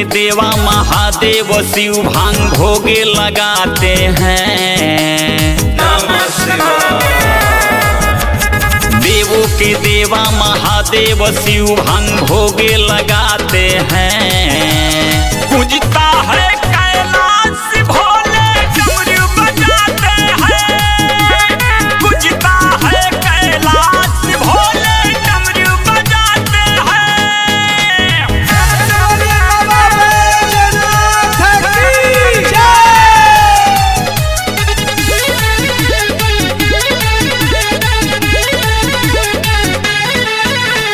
देवा महादेव शिव भांग भोगे लगाते हैं। नमः शिवाय। देवों के देवा महादेव शिव भांग भोगे लगाते हैं। पूजता है कैलाश भोले डमरू बजाते हैं। पूजता है कैलाश भोले डमरू बजाते हैं।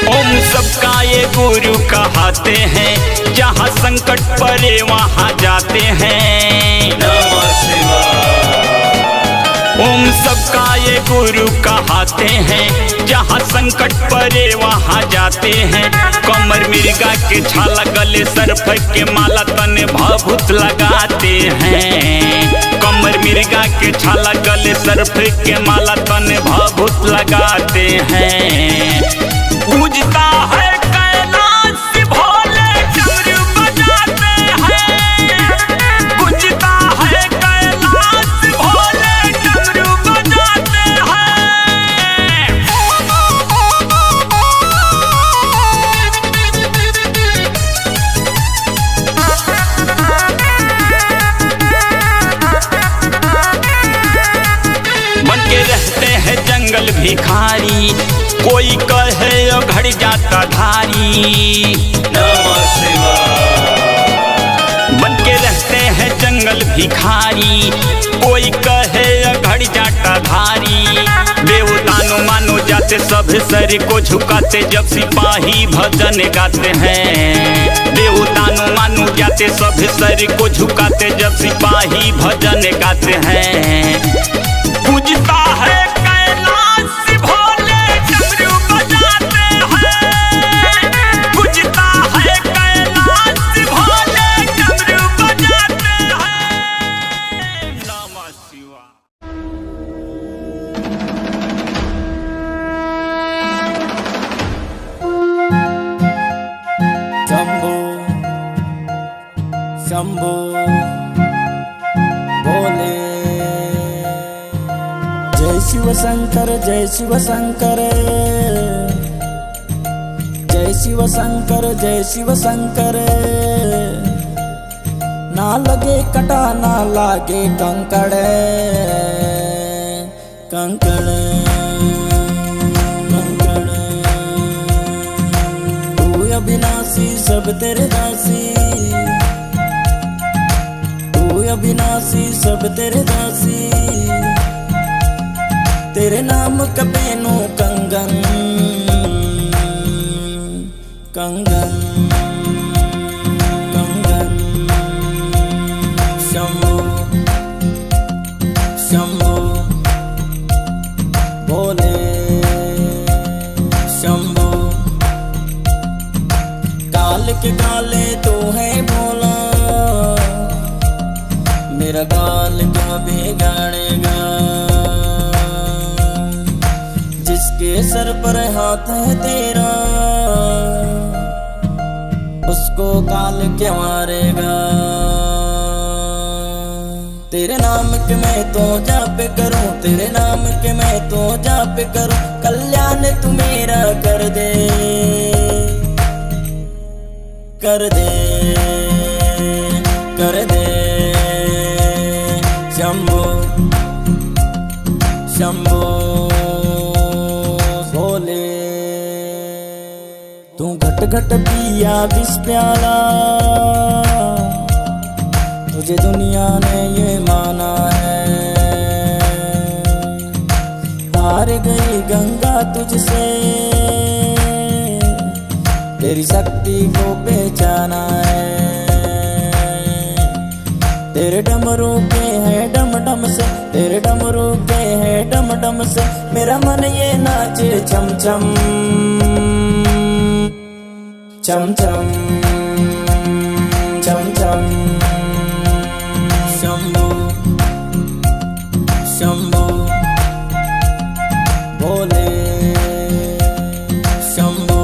ओम सबका ये गुरु कहते हैं, जहाँ संकट पड़े वहाँ जाते हैं। नमः शिवाय। ओम सबका ये गुरु कहते हैं, जहाँ संकट पड़े वहाँ जाते हैं। कमर मिर्गा के छाला गले सर्फ के माला तने भभूत लगाते हैं। कमर मिर्गा के छाला गले सर्फ के माला तने भभूत लगाते हैं। पूजता है कैलाश भोले डमरू बजाते हैं। पूजता है कैलाश भोले डमरू बजाते हैं। बन के रहते हैं जंगल भिखारी, कोई कहे घड़ जाता धारी। नमः शिवाय। बन के रहते हैं जंगल भिखारी, कोई कहे घड़ जाता धारी। देवतानो मानो जाते सब सर को झुकाते, जब सिपाही भजन गाते हैं। देवतानो मानो जाते सब सर को झुकाते, जब सिपाही भजन गाते हैं। पूजता है कैलाश भोले डमरू बजाते हैं। पूजता है कैलाश भोले डमरू बजाते हैं। नमः शिवाय। शंभो शंभो भोले। जय शिव शंकर जय शिव शंकर। जय शिव शंकर जय शिव शंकर। ना लगे कटा ना लागे कंकड़ कंकड़ कंकड़। तू अविनाशी सब तेरे दासी। तू अविनाशी सब तेरे दासी। तेरे नाम का पहनो कंगन कंगन कंगन। शंभो शंभो भोले शंभो। काल के काले तो है भोला, मेरा काल क्यों बिगाड़ेगा। जिसके सर पर हाथ है तेरा, उसको काल क्या मारेगा। तेरे नाम के मैं तो जाप करूं, तेरे नाम के मैं तो जाप करूं। कल्याण तू मेरा कर दे कर दे कर दे। शंभो शंभो भोले। तू घट घट पिया विष प्याला, तुझे दुनिया ने ये माना है। हार गई गंगा तुझसे, तेरी शक्ति को पहचाना है। तेरे डमरू के है डम डम से, तेरे डमरू के है डम डम से। मेरा मन ये नाचे चम चम चम चम चम चम। शंभो शंभो भोले शंभो।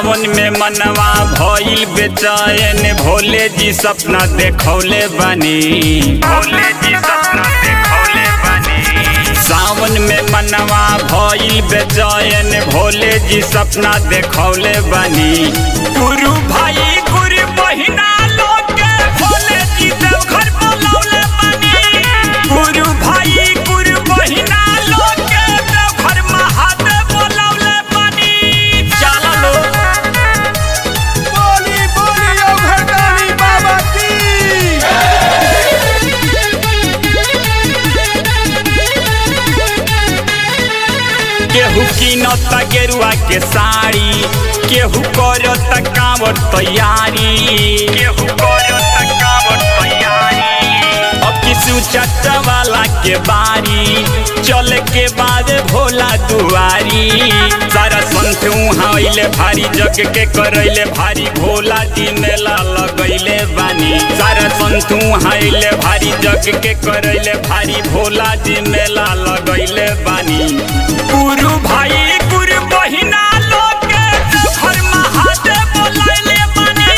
सावन में मनवा भइल बेचैन, भोले जी सपना देखौले बानी, भोले जी सपना देखौले बानी। सावन में मनवा भइल बेचैन, भोले जी सपना देखौले बानी। गुरु भाई गुरु बहिना लोग के भोले जी देवघर बोलौले बानी। गुरु भाई गुरु बहिना लोग के देवघर महादेव बोलौले बानी। चला लो बोली बोली ओ घरदानी बाबा की। केहू कीनता गेरुआ के साड़ी, केहू करता कांवर तैयारी, केहू करता कांवर तैयारी। अब किसी चाचा वाला के बारी, चले के बाद भोला दुआरी। सारा संत उहाँ अइले भारी, जग के करैले भारी, भोला जी मेला लगैले बानी। सारा संत उहाँ अइले भारी, जग के करैले भारी, भोला जी मेला लगैले बानी। गुरु भाई गुरु बहिना लोग के देवघर महादेव बोलैले बानी।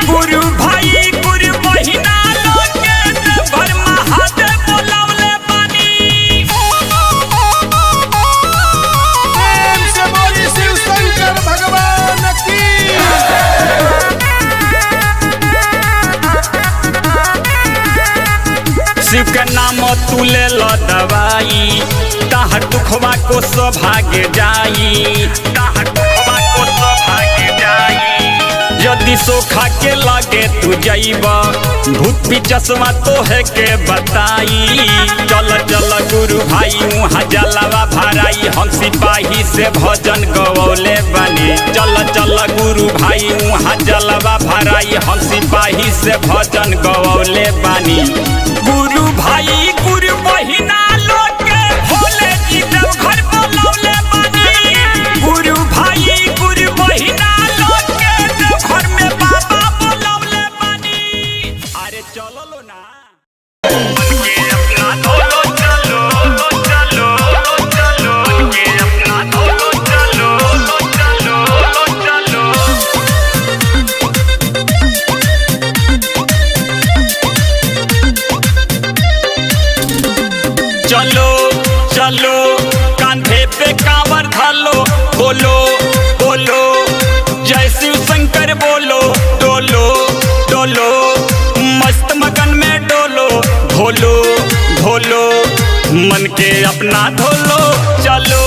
गुरु भाई गुरु बहिना लोग के देवघर महादेव बोलौले बानी। प्रेम से बोली शिव शंकर भगवान की। शिव के नाम तू ले लो दवाई, ताहर दुखवा को सौभाग्य जाई, ताहर दुखवा को सौभाग्य जाई। यदि सोखा के लगे तू जाइब, भूत पिचसवा तोहे के बताई। चल चल गुरु भाई वहाँ जलावा भराई, हम सिपाही से भजन गवौले बानी। चल चल गुरु भाई वहाँ जलावा भराई, हम सिपाही से भजन गवौले बानी। गुरु भाई गुरु बहिना लोग के भोले जी देवघर बोलौले बानी। गुरु भाई गुरु बहिना लोग के देवघर में बाबा बोलौले बानी। अरे चलो लो ना के अपना धोलो चलो चलो चलो, के अपना धोलो चलो चलो चलो। चलो चलो कांधे पे कांवर धालो, बोलो बोलो जय शिव शंकर बोलो। डोलो डोलो मस्त मगन में डोलो, ढोलो ढोलो मन के अपना धोलो। चलो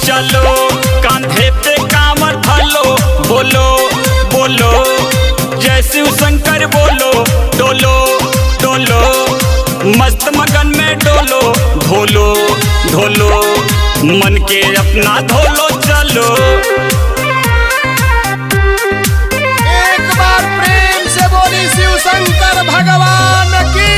चलो कांधे पे कांवर धालो, बोलो बोलो जय शिव शंकर बोलो। डोलो डोलो मस्त मगन में डोलो, ढोलो ढोलो मन के अपना धोलो। चलो एक बार प्रेम से बोली शिव शंकर भगवान की।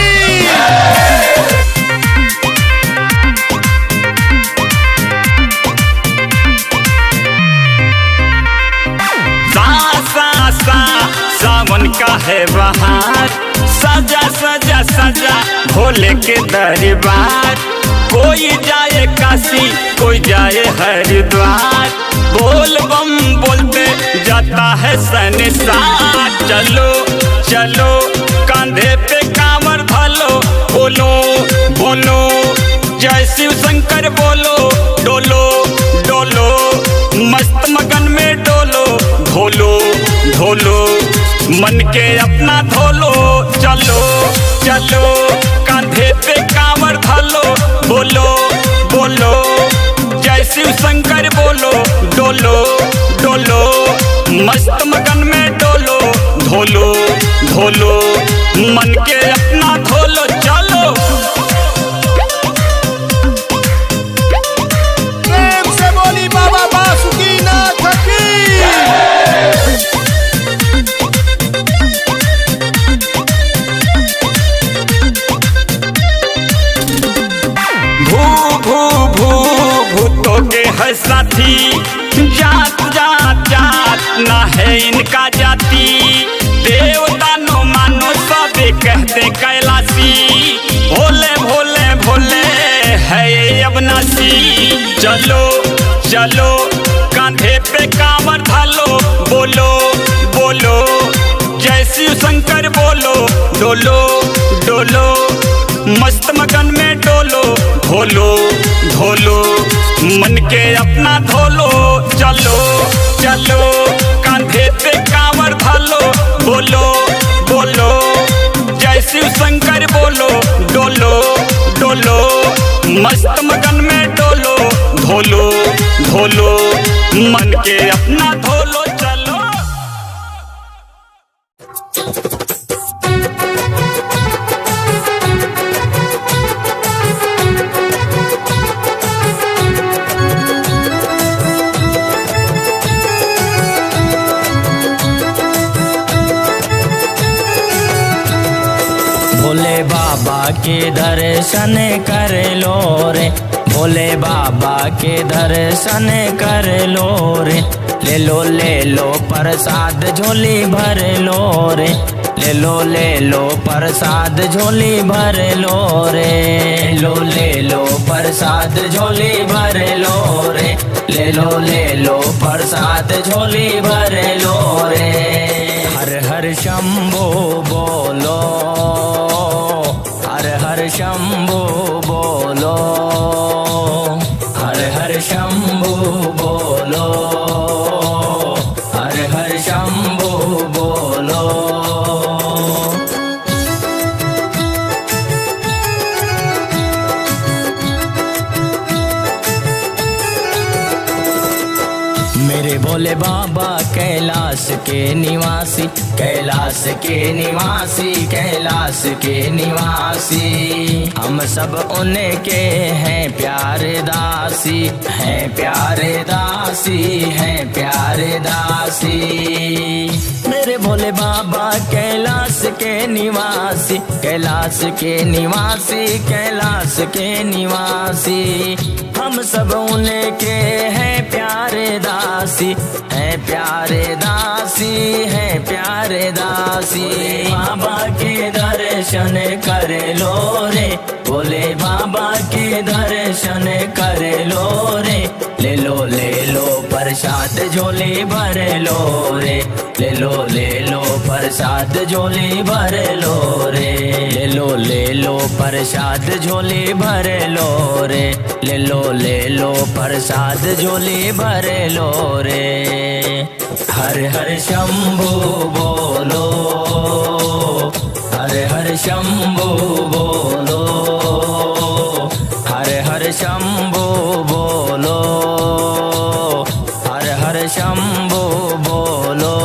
सा सा सा सावन का है बहार, सजा सजा सजा भोले के दरबार। कोई जाए काशी कोई जाए हरिद्वार, बोल बम बोलते जाता है संसार। चलो चलो कांधे पे कांवर धालो, बोलो बोलो जय शिव शंकर बोलो। डोलो डोलो मस्त मगन में डोलो, ढोलो ढोलो मन के अपना धोलो। चलो चलो कांधे पे कांवर धालो, बोलो बोलो जय शिव शंकर बोलो। डोलो डोलो मस्त मगन में डोलो, ढोलो ढोलो मन के अपना धोलो। चलो प्रेम से बोली बाबा बासुकीनाथ की। भू भू भू भूतों के है साथी, जात जात जात ना है इनका जाति। देवता नो मानो सबे कहते कैलाशी, भोले भोले भोले है ये अविनाशी। चलो चलो कांधे पे कांवर धालो, बोलो डोलो डोलो मस्त मगन में डोलो ढोलो ढोलो मन के अपना धोलो चलो चलो कांधे पे कांवर धालो बोलो बोलो जय शिव शंकर बोलो डोलो डोलो मस्त मगन में डोलो ढोलो ढोलो मन के अपना धोलो चलो। भोले बाबा के दर्शन कर लो रे, भोले बाबा के दर्शन कर लो रे, ले लो प्रसाद झोली भर लो रे, ले लो प्रसाद झोली भर लो रे, ले लो प्रसाद झोली भर लो रे, ले लो प्रसाद झोली भर लो रे। हर हर शंभो बोलो, हर हर शंभो बोलो, हर हर शंभो बोलो, हर हर शंभो बोलो। मेरे भोले बाबा कैलाश के निवासी, कैलाश के निवासी, कैलाश के निवासी, हम सब उनके हैं प्यारे दासी, हैं प्यारे दासी, हैं प्यारे दासी। मेरे भोले बाबा कैलाश के निवासी, कैलाश के निवासी, कैलाश के निवासी, हम सब उनके हैं प्यारे दासी, हैं प्यारे दासी, हैं प्यारे दासी। बाबा के दर्शन कर लो रे, भोले बाबा के दर्शन कर लो रे, ले लो प्रसाद झोली भर लो रे, ले लो प्रसाद झोली भर लो रे, ले लो प्रसाद झोली भर लो रे, ले लो प्रसाद झोली भर लो रे। हर हर शंभो बोलो, हर हर शंभो बोलो, हर हर शंभो बोलो, हर हर शंभो बोलो।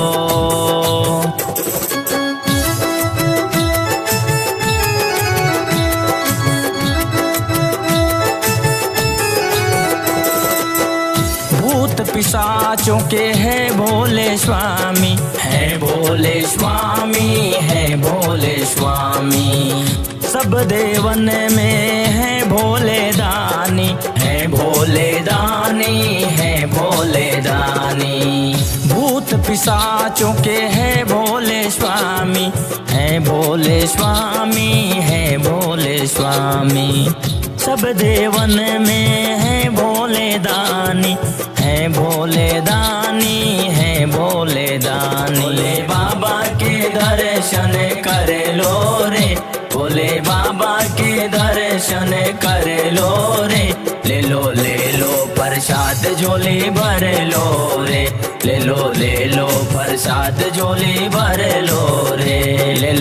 भूत पिशाचों के है भोले स्वामी, है भोले स्वामी, है भोले स्वामी, सब देवन में है भोले दानी, है भोले दानी, है भोले दानी। भूत पिशाचों के है भोले स्वामी, है भोले स्वामी, है भोले स्वामी, सब देवन में है भोले दानी, है भोले दानी, है भोले दानी। भोले बाबा के दर्शन कर लो रे, भोले बाबा के दर्शन कर लो रे, ले लो प्रसाद झोली भर लो रे, ले लो प्रसाद झोली भर लो रे, ले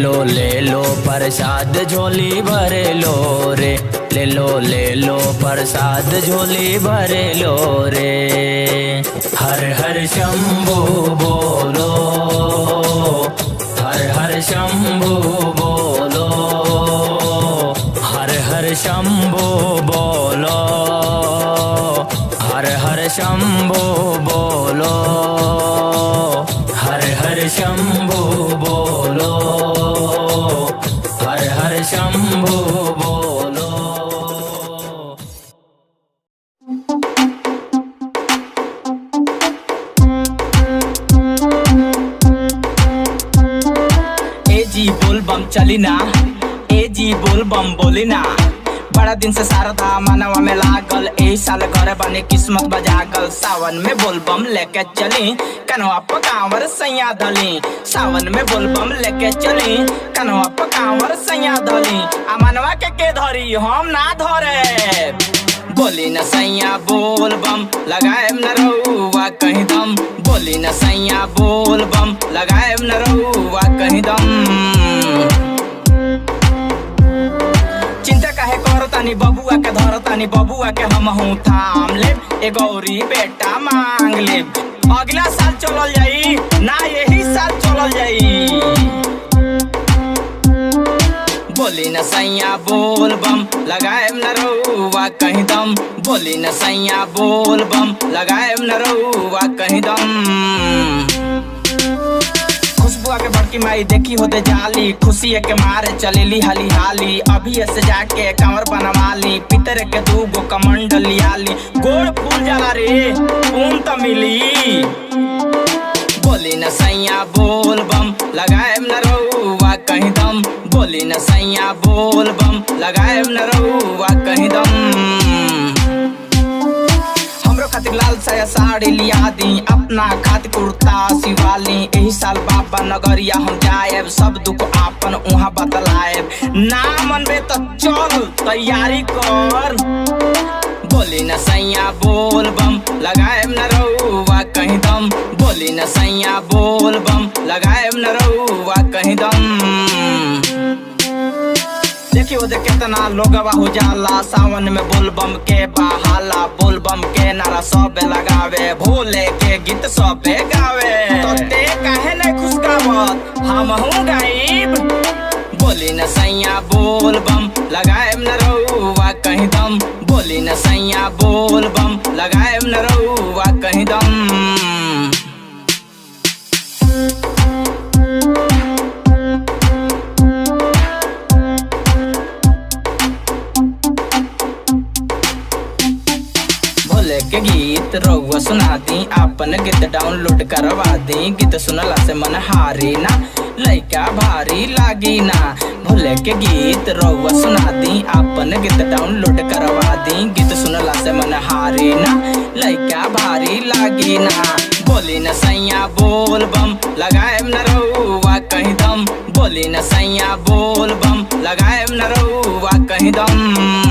लो प्रसाद झोली भर लो रे, ले लो प्रसाद झोली भर लो रे। हर हर शंभो बोलो, हर हर शंभो बोलो, हर हर शंभो बोलो, हर हर शंभो बोलो, हर हर शंभो बोलो, हर हर शंभो बोलो। ए जी बोल बम चली ना, ए जी बोल बम बोली ना, बड़ा दिन से शारदा मनवा में लागल, एही साल घर बने किस्मत बजागल। सावन में बोलबम लेके चली, कन्हवा पर कांवर सैया धली। सावन में बोलबम लेके चली, कन्हवा पर कांवर सैया धली। आ मनवा के धरी हम ना धरे, बोली न सैया बोलबम लगाएम न रउआ कहीं दम। बोली न सैया बोलबम लगाएम न रउआ कहीं दम। चिंता काहे करतानी बबुआ के धरतानी, बबुआ के हमहू थाम लेब। ए गौरी बेटा मांग लेब, अगला साल चलल जाई ना यही साल चलल जाई। बोली न सैया बोलबम लगाएम न रउआ कहीं दम। बोली न सैया बोलबम लगाएम न रउआ कहीं दम। खुशबुआ के बड़की माई देखी होते जाली, खुशी के मारे चलेली हाली हाली। अभी ऐसे जाके कांवर बनवाली, पितर के दूगो कमंडल लियाली। गोड़ फूल जाला रे ऊन त मिली। बोली न सैया बोलबम लगाएम न रउआ कहीं दम। बोली न सैया बोलबम लगाएम न रउआ कहीं दम। हमरो खातिर लाल साया साड़ी लिया दी, अपना खातिर कुर्ता सिवाली। एही साल बाबा नगरिया हम जाएब, सब दुख आपन उहाँ बतलाएब। ना मनबे तो चल तैयारी कर। बोली न सैया बोलबम लगाएम न रउआ कहीं दम। बोली न सैया बोलबम लगाएम न रउआ कहीं दम। देखी वो कितना लोगवा हो जाला, सावन में बोलबम के बहाला। बोलबम के नारा सब लगावे, भोले के गीत सब गावे। तो ते काहे नहीं खुश गावत हमहू गाइब। बोली न सैया बोलबम लगाएम न रउआ कहीं दम। बोली न सैया बोलबम लगाएम न रउआ कहीं दम। भोले के गीत रउआ सुना दी, आपन गीत डाउनलोड करवा दी। गीत सुनला से मन हारी ना, लइका भारी लागी ना। भोले के गीत रउआ सुना दी, आपन गीत डाउनलोड करवा दी। गीत सुनला से मन हारी ना, लइका भारी लागी ना। बोली न सैया बोलबम लगाएम न रउआ कहीं दम। बोली न सैया बोलबम लगाएम न रउआ कहीं दम।